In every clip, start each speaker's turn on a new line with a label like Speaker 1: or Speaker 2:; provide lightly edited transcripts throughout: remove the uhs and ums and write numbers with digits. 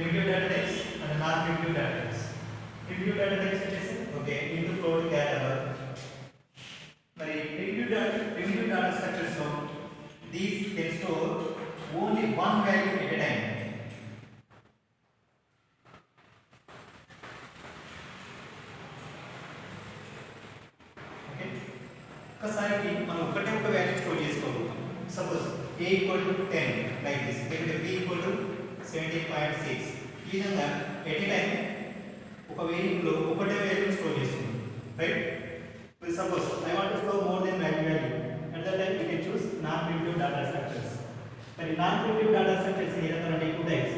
Speaker 1: primitive data types and non primitive data types. Primitive data types వచ్చేసి okay into float character. మరి primitive data structures లో these can store only one value at a time. ఒకసారికి మనం ఒకటే ఒక value store చేసుకోగలుగుతాం. Suppose a equal to 10 like this, లేకపోతే b equal to 17.6. ఈ విధంగా ఎట్ ఏ టైం ఒక వేరియబుల్ లో ఒకటే వాల్యూ స్టోర్ చేస్తున్నాం, right? Suppose I want to store more than value at that time we can choose non primitive data structures. మరి non primitive data structures ఏ రకాలు అంటే టూ టైప్స్.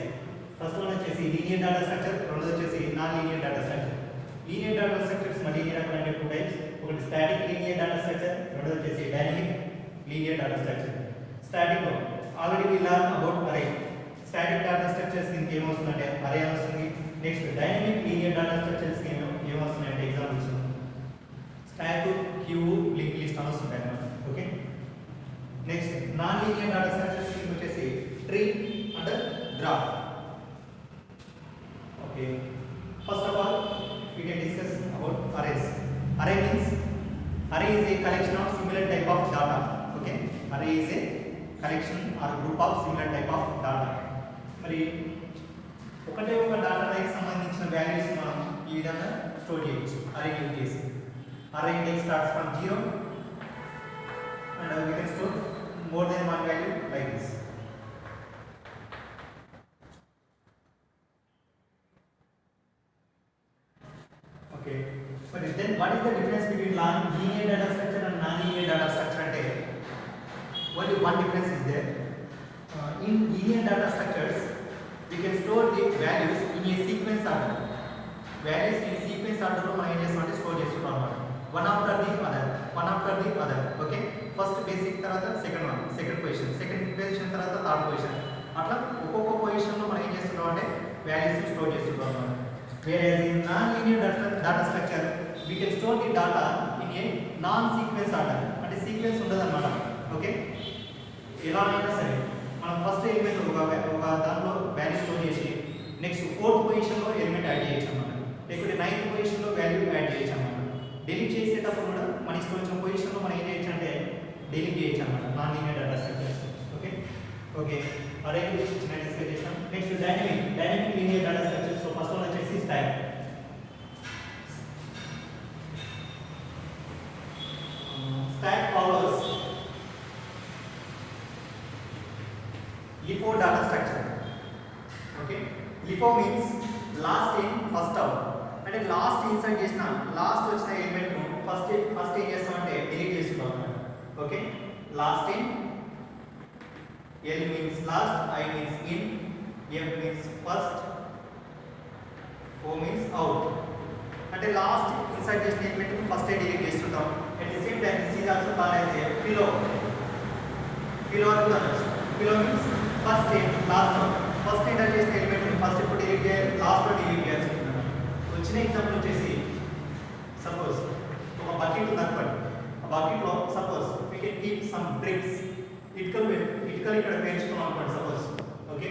Speaker 1: ఫస్ట్ వన్ వచ్చేసి linear data structure, రెండోది వచ్చేసి non linear data structure. Linear data structures మళ్ళీ ఏ రకాలు అంటే టూ టైప్స్. ఒకటి స్టాటిక్ లీనియర్ డేటా స్ట్రక్చర్, రెండోది వచ్చేసి dynamic linear data structure. Static లో already we learn about array. Static data structures కి ఏం వస్తుందంటే అరే వస్తుంది. Next dynamic linear data structures కి ఏం వస్తుందంటే examples stack, queue, link list అని వస్తుంటాయి అన్నమాట. Okay, next non linear data structures కి వచ్చేసి tree and graph. Okay, first of all we can discuss about arrays. Array means array is a collection of similar type of data. Okay, array is a collection or group of similar type of data. మరి ఒకటే ఒక data type సంబంధించిన values మనం ఈ విధంగా store చేయొచ్చు అరే use చేసి. array index starts from 0 and we can store more than one value like this. Okay, but then what is the difference between linear data structure and non-linear data structure? Ante only one difference is there. In linear data structures we can store the values in a sequence order. Values in sequence order lo మనం ఏం చేస్తామంటే store చేస్తున్నాం అన్నమాట. one after the other. Okay, first basic తర్వాత second one, second position తర్వాత third position. అట్లా ఒక్కొక్క position లో మనం ఏం చేస్తున్నాం అంటే వాల్యూస్ స్టోర్ చేస్తున్నాం అన్నమాట. Whereas in non-linear data structure we can store the data in a non-sequence order. అంటే సీక్వెన్స్ ఉండదు అన్నమాట. ఓకే, ఎలా అయినా సరే మనం ఫస్ట్ ఎలిమెంట్ ఒక దాంట్లో వాల్యూ స్టోర్ చేసి నెక్స్ట్ ఫోర్త్ పొజిషన్ లో ఎలిమెంట్ యాడ్ చేయొచ్చు అన్నమాట. లేకపోతే నైన్త్ పొజిషన్ లో వాల్యూ యాడ్ చేయొచ్చు అన్నమాట. డిలీట్ చేసేటప్పుడు కూడా మన ఇష్టం వచ్చిన పొజిషన్ లో మనం ఏం చేయొచ్చు అంటే డిలీట్ చేయొచ్చు అన్నమాట నాన్-లీనియర్ డేటా స్ట్రక్చర్స్. ఓకే, అరే గురించి చిన్న డిస్కస్ చేసాం. Next dynamic linear data structures లో ఫస్ట్ వన్ వచ్చేసి stock. Stack follows LIFO data structure. Okay, LIFO means last in first out. అంటే లాస్ట్ ఇన్సర్ట్ చేసిన లాస్ట్ వచ్చిన ఎలిమెంట్ ఫస్ట్ ఏం చేస్తామంటే డిలీట్ చేస్తున్నాం. Okay, last in, L means last, I means in, F means first, O means out. అంటే last insert చేసిన element first delete చేస్తుంటాం. at the same time this is also called as a filo means first in last out. First enter చేసిన element first ఇప్పుడు delete చేయాలి, last లో delete చేయాల్సి ఉంటుంది. వచ్చిన ఎగ్జాంపుల్ వచ్చేసి సపోజ్ ఒక బకెట్ ఉంది అనుకోండి. ఆ బకెట్ లో suppose we can keep some bricks. ఇటుకలు ఇక్కడ పేర్చుకున్నాం అనుకోండి సపోజ్. ఓకే,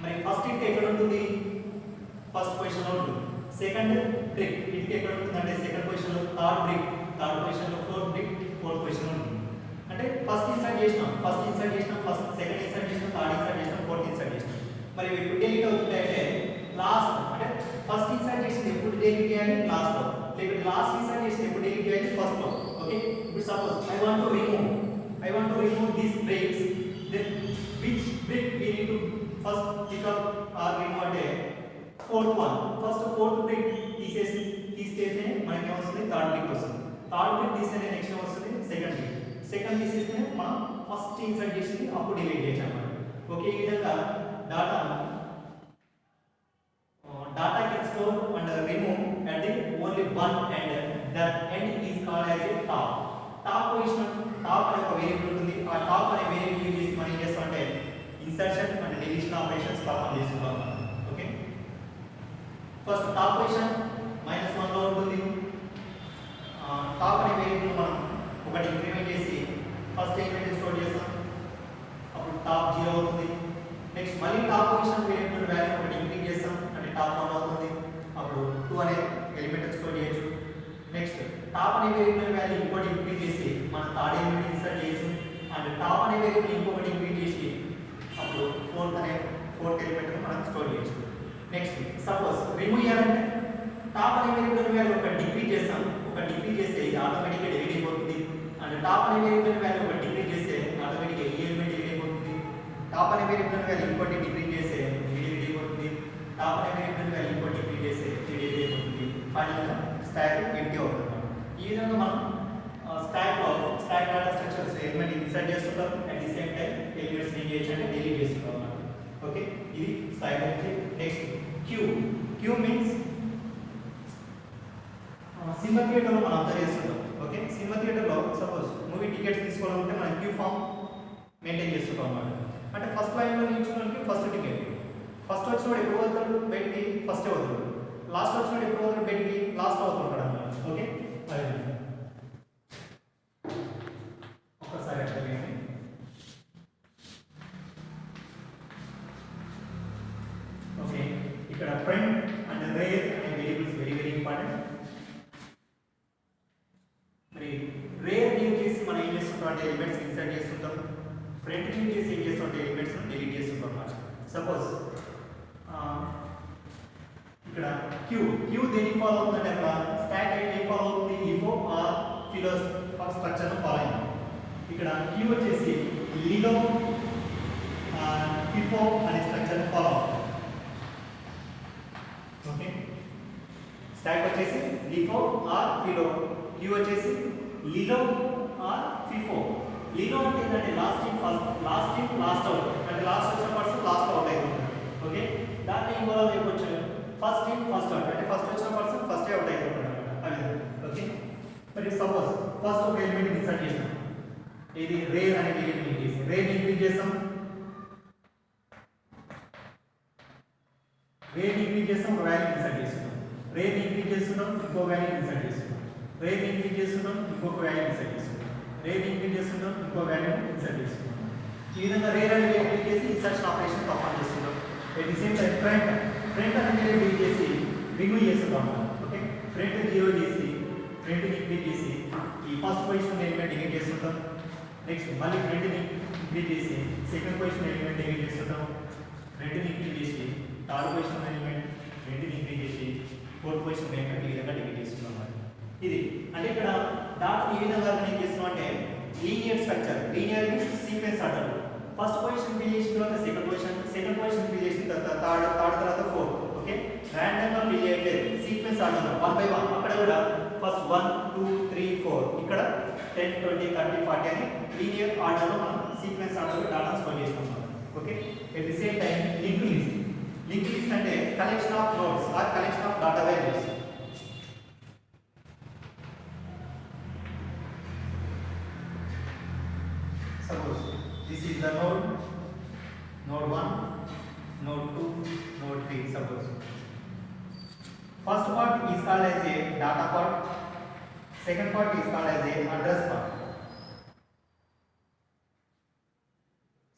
Speaker 1: మరి ఫస్ట్ ఇటుక ఎక్కడ ఉంటుంది? ఫస్ట్ పొజిషన్ లో ఉంటుంది. సెకండ్ బ్రిక్ ఇటుక ఎక్కడ ఉంటుంది అంటే సెకండ్ పొజిషన్ లో, థర్డ్ పొజిషన్ లో, ఫోర్త్ బ్రిక్ ఫోర్త్ పొజిషన్ లో ఉంటుంది. అంటే ఫస్ట్ ఇన్సర్ట్ చేసినాం, ఫస్ట్ సెకండ్ ఇన్సర్ట్ చేసినాం, థర్డ్ ఇన్సర్ట్ చేసినాం, ఫోర్త్ ఇన్సర్ట్ చేసినాం. మరి ఇప్పుడు డిలీట్ అవుతుంది అంటే లాస్ట్ అంటే ఫస్ట్ ఇన్సర్ట్ చేసింది ఎప్పుడు డిలీట్ చేయాలి? లాస్ట్ లో. లేకపోతే లాస్ట్ ఇన్సర్ట్ చేసింది ఎప్పుడు డిలీట్ చేయాలి? ఫస్ట్ లో. ఓకే, ఇప్పుడు suppose I want to remove these bricks. Then which brick we need to first pick up or remove అంటే fourth one. First fourth brick తీసేస్తే మనకి ఏమొస్తుంది? థర్డ్ బ్రిక్ వస్తుంది. థర్డ్ బ్రిక్ తీసేస్తే నెక్స్ట్ వస్తుంది సెకండ్ తీసేస్తే మనం ఫస్ట్ ఇన్సర్ట్ చేసింది అప్పుడు డిలీట్ చేయొచ్చు అన్నమాట. ఓకే, ఈ విధంగా data can store and remove at the only one end. That end is called as a top position. Top అనే ఒక వేరియబుల్ ఉంటుంది. ఆ టాప్ అనే వేరియబుల్ యూజ్ చేసి మనం ఏం చేస్తామంటే insertion and deletion operations perform చేస్తున్నాం. ఓకే, ఫస్ట్ టాప్ పొజిషన్ -1 లో ఉంటుంది. టాప్ అనే వేరియబుల్ మనం ఒకటి ఇంక్రిమెంట్ చేసి ఫస్ట్ ఎలిమెంట్ స్టోర్ చేస్తాం, అప్పుడు టాప్ 0 అవుతుంది. నెక్స్ట్ మళ్ళీ top top position variable value ఒకటి ఇంక్రీజ్ చేస్తాం అంటే టాప్ 1 అవుతుంది, అప్పుడు 2 అనే ఎలిమెంట్ స్టోర్ చేయొచ్చు. నెక్స్ట్ టాప్ అనే వేరియబుల్ వాల్యూ ఇంకోటి ఇంక్రీజ్ చేసి మన థర్డ్ ఎలిమెంట్ ఇన్సర్ట్ చేయొచ్చు. అండ్ టాప్ అనే వేరియబుల్ ఇంకొకటి ఇంక్రీజ్ చేసి అప్పుడు ఫోర్త్ ఎలిమెంట్ మనం స్టోర్ చేయొచ్చు. నెక్స్ట్ సపోజ్ రిమూవ్ చేయాలంటే టాప్ అనే వేరియబుల్ వాల్యూ ఒక డిక్రీజ్ చేస్తాం, ఒక డిక్రీజ్ చేస్తే ఇది ఆటోమేటిక్గా డిలీట్ అయిపోతుంది. అండ్ టాప్ అనే వేరియబుల్ వాల్యూ ఒక డిక్రీజ్ చేస్తే ఆటోమేటిక్గా ఈ ఎలిమెంట్ డిలీట్ అయిపోతుంది. టాప్ అనే వేరియబుల్ వాల్యూ ఇంకోటి డిక్రీజ్ చేస్తే డిలీట్ అయిపోతుంది. టాప్ అనే వేరియబుల్ వాల్యూ ఇంకోటి డిక్రీజ్ చేస్తే డిలీట్ అయిపోతుంది. ఫైనల్గా స్టాక్ ఎంప్టీ అవుతుంది. ఈ విధంగా మనం stack data structures element insert చేస్తుంటాం, at the same time elements ఏం చేయొచ్చు అంటే డిలీట్ చేస్తుంటాం అన్నమాట. ఓకే, ఇది స్టాక్ గురించి. నెక్స్ట్ క్యూ మీన్స్ సినిమా థియేటర్లో మనం అబ్జర్వ్ చేస్తుంటాం. ఓకే, సినిమా థియేటర్లో సపోజ్ మూవీ టికెట్స్ తీసుకోవాలంటే మనం క్యూ ఫామ్ మెయింటైన్ చేస్తుంటాం అన్నమాట. అంటే ఫస్ట్ లైన్లో నిల్చుకోవడానికి ఫస్ట్ టికెట్, ఫస్ట్ వచ్చినప్పుడు ఎప్పుడు వస్తాడు బయటికి ఫస్ట్ అవుతాడు, లాస్ట్ వచ్చినప్పుడు ఎప్పుడు వస్తాడు బయటికి లాస్ట్ అవుతుంటాడు అన్నమాట. ఓకే, ఒక్కసారి అర్థమైంది. ఓకే, ఇక్కడ ఫ్రంట్ అండ్ రేర్ అనే వేరియబుల్స్ వెరీ వెరీ ఇంపార్టెంట్. మరి రేర్ యూజ్ చేసి మనం ఏం చేస్తుంటాం అంటే ఎలిమెంట్స్ ఇన్సర్ట్ చేస్తుంటాం, ఫ్రంట్ యూజ్ చేసి ఏం చేస్తుంటే ఎలిమెంట్స్ డిలీట్ చేస్తుంటాం అన్నమాట. సపోజ్ ఇక్కడ క్యూ దేనికి ఫాలో అవుతుందంటే అక్కడ స్టాక్ ఏం ఫాలో అవుతుంది, LIFO or FILO structure follow అయింది. ఇక్కడ క్యూ వచ్చేసి లిలో ఫిఫో అనే స్ట్రక్చర్ ఫాలో అవుతుంది. ఓకే, స్టాక్ వచ్చేసి లిఫో ఆర్ ఫిలో, క్యూ వచ్చేసి లిలో ఆర్ ఫిఫో. లిలో అంటే ఏంటంటే లాస్ట్ ఇన్ లాస్ట్ అవుట్, అంటే లాస్ట్ వచ్చిన పర్సన్ లాస్ట్ అవుట్ అయిపోతుంది. ఓకే, దాన్ని ఇంకోలా చెప్పొచ్చు ఫస్ట్ ఇన్ ఫస్ట్ అవుట్, అంటే ఫస్ట్ వచ్చిన పర్సన్ ఫస్ట్ అవుట్ అయిపోతాడు అదే. ఓకే, మరి సపోజ్ ఫస్ట్ ఒక ఎలిమెంట్ ఇన్సర్ట్ చేసాం, ఇది రేర్ అనే ఎలిమెంట్ చేసి రేర్ ఇంక్రీజ్ చేస్తాం, రేర్ ఇంక్రీజ్ చేస్తాం, ఒక వాల్యూ ఇన్సర్ట్ చేస్తున్నాం, రేర్ ఇంక్రీజ్ చేస్తున్నాం, ఇంకో వాల్యూ ఇన్సర్ట్ చేస్తున్నాం, రేర్ ఇంక్రీజ్ చేస్తున్నాం, ఇంకొక వాల్యూ ఇన్సర్ట్ చేస్తున్నాం, రేర్ ఇంక్రీజ్ చేస్తున్నాం, ఇంకో వాల్యూ ఇన్సర్ట్ చేస్తున్నాం. ఈ విధంగా రేర్ అనే ఇంక్రీజ్ చేసి ఇన్సర్షన్ ఆపరేషన్ పర్ఫామ్ చేస్తున్నాం. At the same time front అనేది ఇంక్రీజ్ చేసి రిమూవ్ చేస్తున్నాం. ఓకే, ఫ్రంట్ 0 చేసి ఫ్రంట్ ఇంక్రీజ్ చేసి ఈ ఫస్ట్ పొజిషన్ ఎలిమెంట్ డిలీట్ చేస్తుంటాం. నెక్స్ట్ మళ్ళీ ఫ్రంట్ ఇంక్రీజ్ చేసి సెకండ్ పొజిషన్ ఎలిమెంట్ డిలీట్ చేస్తుంటాం. ఫ్రంట్ ఇంక్రీజ్ చేసి third position element front increase చేసి ఫోర్త్ పొజిషన్ ఎలిమెంట్ ఈ విధంగా డిలీట్ చేస్తున్నాం. ఇది అంటే ఇక్కడ డాటాని ఏ విధంగా ఆర్గనైజ్ చేస్తున్నాం అంటే linear structure, linear means sequence order. First position fill చేసిన తర్వాత సెకండ్ పొజిషన్ ఫిల్ చేసిన తర్వాత థర్డ్ తర్వాత ఫోర్త్. ఓకే, ర్యాండమ్ గా ఫిల్ చేయట్లేదు, సీక్వెన్స్ ఆర్డర్ 1 by 1. అక్కడ కూడా ఫస్ట్ 1 2 3 4, ఇక్కడ 10 20 30 40 అని లీనియర్ ఆర్డర్ లో మనం సీక్వెన్స్ ఆర్డర్ లో డాటా స్టోర్ చేస్తున్నాం. Okay, at the same time link list అంటే collection of nodes or collection of data values. Suppose this is the node 1, node 2, node 3. Suppose first part is called as a data part, second part is called as a address part.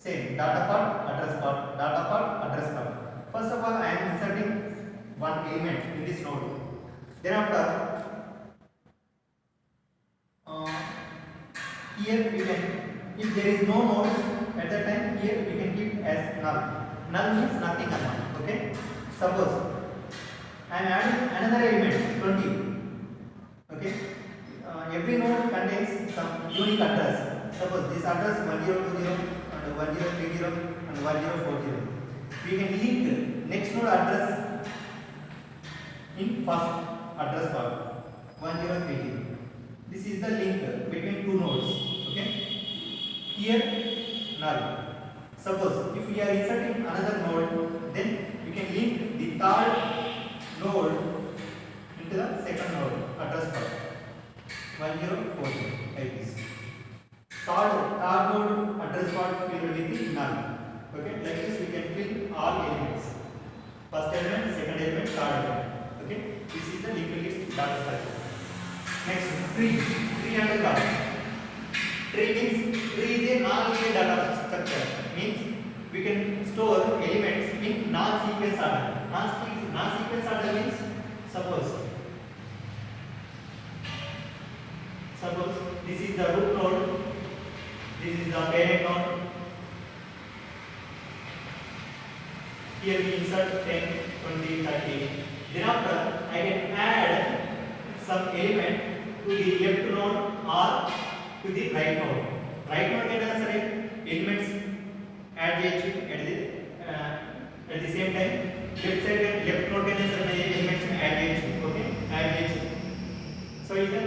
Speaker 1: Same data part, address part, data part, address part. First of all, I am inserting one element in this node. Then after here we can, if there is no nodes at that time, here we can keep as null. Null means nothing. Okay, suppose I am adding another element 20. Okay, every node contains some unique address. Suppose this address 1020 and 1030 and 1040. We can link next node address in first address part 1030. This is the link between two nodes. Okay, here null. Suppose if we are inserting another node, then we can link the third node into the second node address part 1040 like this. Third node address part filled with the null. Okay, like this we can fill all elements. First element, second element, third element. Okay, this is the linked list data structure. Next, tree and graph. Tree is a non-linear data structure. Means we can store elements in non-sequence order. Non-sequence order means suppose this is the root node, this is the parent node. Here we insert 10, 20, 30. Thereafter, I can add some element to the left node or to the right node. Right node can also elements add at the same time. Left side left node can also elements add okay, add. So you can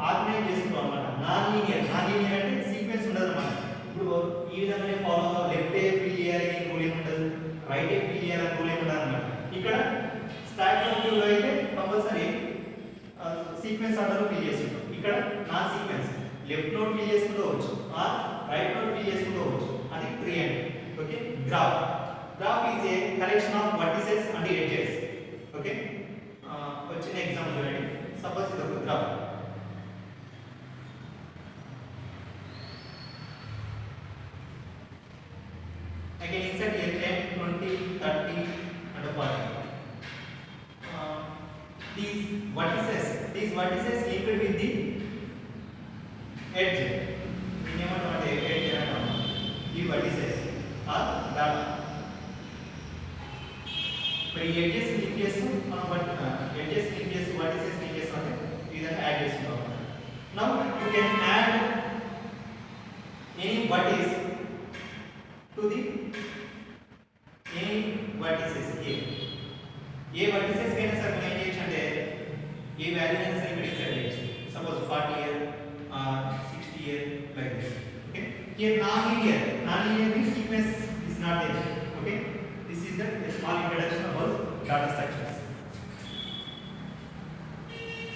Speaker 1: organise చేసుకోవాలి అన్నమాట. Non linear అంటే sequence ఉండదు అన్నమాట. ఇప్పుడు ఈ విధంగానే follow left ఏ fill చేయాలి అని రూల్ ఏమి ఉండదు, రైట్ ఏ ఫిల్ చేయాలి అని రూల్ ఏమి ఉండదు అన్నమాట. ఇక్కడ స్టాక్ లో అయితే కంపల్సరీ సీక్వెన్స్ ఆర్డర్లో ఫిల్ చేస్తుంటాం. ఇక్కడ non sequence left node fill చేసుకోవచ్చు ఆర్ రైట్ నోడ్ ఫిల్ చేసుకోవచ్చు. అది ట్రీ అండి. Okay, graph is a collection of vertices and edges. Okay, వచ్చిన ఎగ్జాంపుల్ చూడండి. సపోజ్ ఇది ఒక graph. I can insert here 10, 20, 30 and 40. These vertices linked with the edge. Edge these vertices are that. But edges link chestu edges link chestu vertices link chestu ante idana add chestunnam. Now you can add any vertice to the any vertices here. A vertices కైనా సరే మనం ఏం చేయొచ్చు అంటే ఏ value అయినా సరే ఇక్కడ insert చేయొచ్చు. Suppose 40 year 60 year like this. Okay, here non-linear means sequence is not there. Okay, this is the small introduction about data structures.